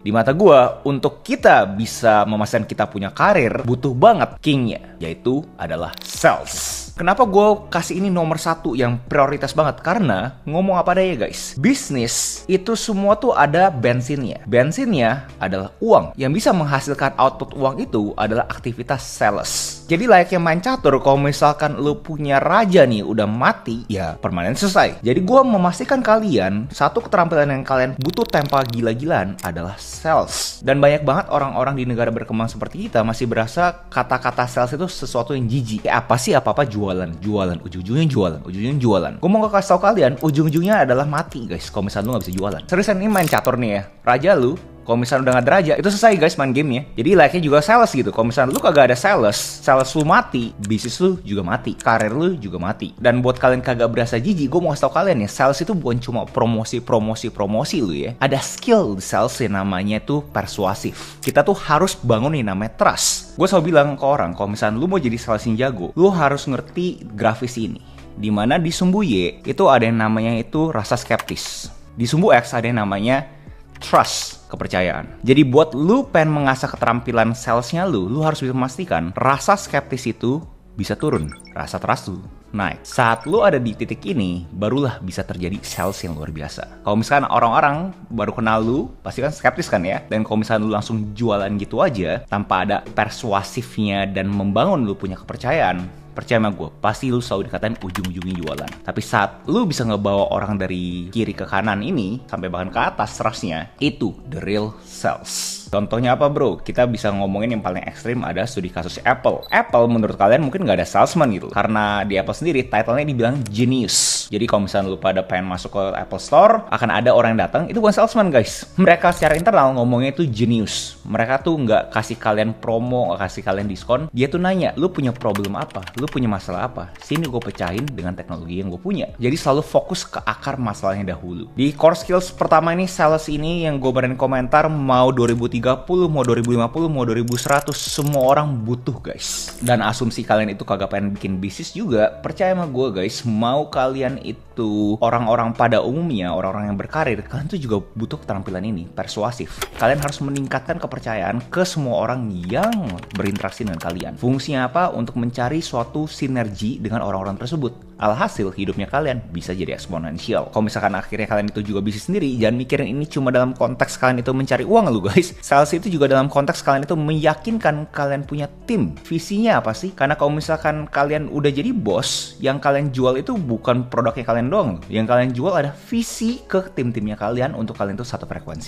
Di mata gua, untuk kita bisa memastikan kita punya karir, butuh banget kingnya, yaitu adalah sales. Kenapa gue kasih ini nomor satu yang prioritas banget? Karena ngomong apa adanya guys, bisnis itu semua tuh ada bensinnya. Bensinnya adalah uang. Yang bisa menghasilkan output uang itu adalah aktivitas sales. Jadi layaknya main catur, kalau misalkan lu punya raja nih udah mati, ya permanen selesai. Jadi gue memastikan kalian, satu keterampilan yang kalian butuh tempa gila-gilaan adalah sales. Dan banyak banget orang-orang di negara berkembang seperti kita masih berasa kata-kata sales itu sesuatu yang jijik. Kayak apa sih, apa-apa jualan, ujung-ujungnya jualan. Gue mau kasih tau kalian, ujung-ujungnya adalah mati guys, kalau misalnya lu gak bisa jualan. Seriusan, ini main catur nih ya, raja lu kalau misalnya udah gak ada raja, itu selesai guys main gamenya. Jadi layaknya juga sales gitu. Kalau misalnya lu kagak ada sales lu mati, bisnis lu juga mati, karir lu juga mati. Dan buat kalian kagak berasa jijik, gue mau kasih tau kalian ya, sales itu bukan cuma promosi lu ya. Ada skill di sales yang namanya tuh persuasif. Kita tuh harus bangun yang namanya trust. Gue selalu bilang ke orang, kalau misalnya lu mau jadi sales yang jago, lu harus ngerti grafis ini. Dimana di sumbu Y itu ada yang namanya itu rasa skeptis. Di sumbu X ada yang namanya trust, kepercayaan. Jadi buat lu pengen mengasah keterampilan salesnya lu harus bisa memastikan rasa skeptis itu bisa turun, rasa trust lu naik. Saat lu ada di titik ini, barulah bisa terjadi sales yang luar biasa. Kalau misalkan orang-orang baru kenal lu, pasti kan skeptis kan ya. Dan kalau misalkan lu langsung jualan gitu aja, tanpa ada persuasifnya dan membangun lu punya kepercayaan, percaya sama gue, pasti lu selalu dikatain ujung-ujungnya jualan. Tapi saat lu bisa ngebawa orang dari kiri ke kanan ini, sampai bahkan ke atas trustnya, itu the real sales. Contohnya apa bro? Kita bisa ngomongin yang paling ekstrim ada studi kasus Apple. Apple menurut kalian mungkin gak ada salesman gitu. Karena di Apple sendiri, title-nya dibilang genius. Jadi kalau misalnya lu pada pengen masuk ke Apple Store, akan ada orang yang datang, itu bukan salesman guys. Mereka secara internal ngomongnya itu genius. Mereka tuh gak kasih kalian promo, gak kasih kalian diskon. Dia tuh nanya, lu punya problem apa? Lu punya masalah apa? Sini gue pecahin dengan teknologi yang gue punya. Jadi selalu fokus ke akar masalahnya dahulu. Di core skills pertama ini, sales ini yang gue berani komentar, mau 2030, mau 2050, mau 2100, semua orang butuh guys. Dan asumsi kalian itu kagak pengen bikin bisnis juga, percaya sama gue guys, mau kalian itu orang-orang pada umumnya, orang-orang yang berkarir, kalian tuh juga butuh keterampilan ini, persuasif. Kalian harus meningkatkan kepercayaan ke semua orang yang berinteraksi dengan kalian. Fungsinya apa? Untuk mencari suatu sinergi dengan orang-orang tersebut. Alhasil hidupnya kalian bisa jadi eksponensial. Kalau misalkan akhirnya kalian itu juga bisnis sendiri, jangan mikirin ini cuma dalam konteks kalian itu mencari uang lu guys. Sales itu juga dalam konteks kalian itu meyakinkan kalian punya tim. Visinya apa sih? Karena kalau misalkan kalian udah jadi bos, yang kalian jual itu bukan produknya kalian doang. Yang kalian jual ada visi ke tim-timnya kalian untuk kalian itu satu frekuensi.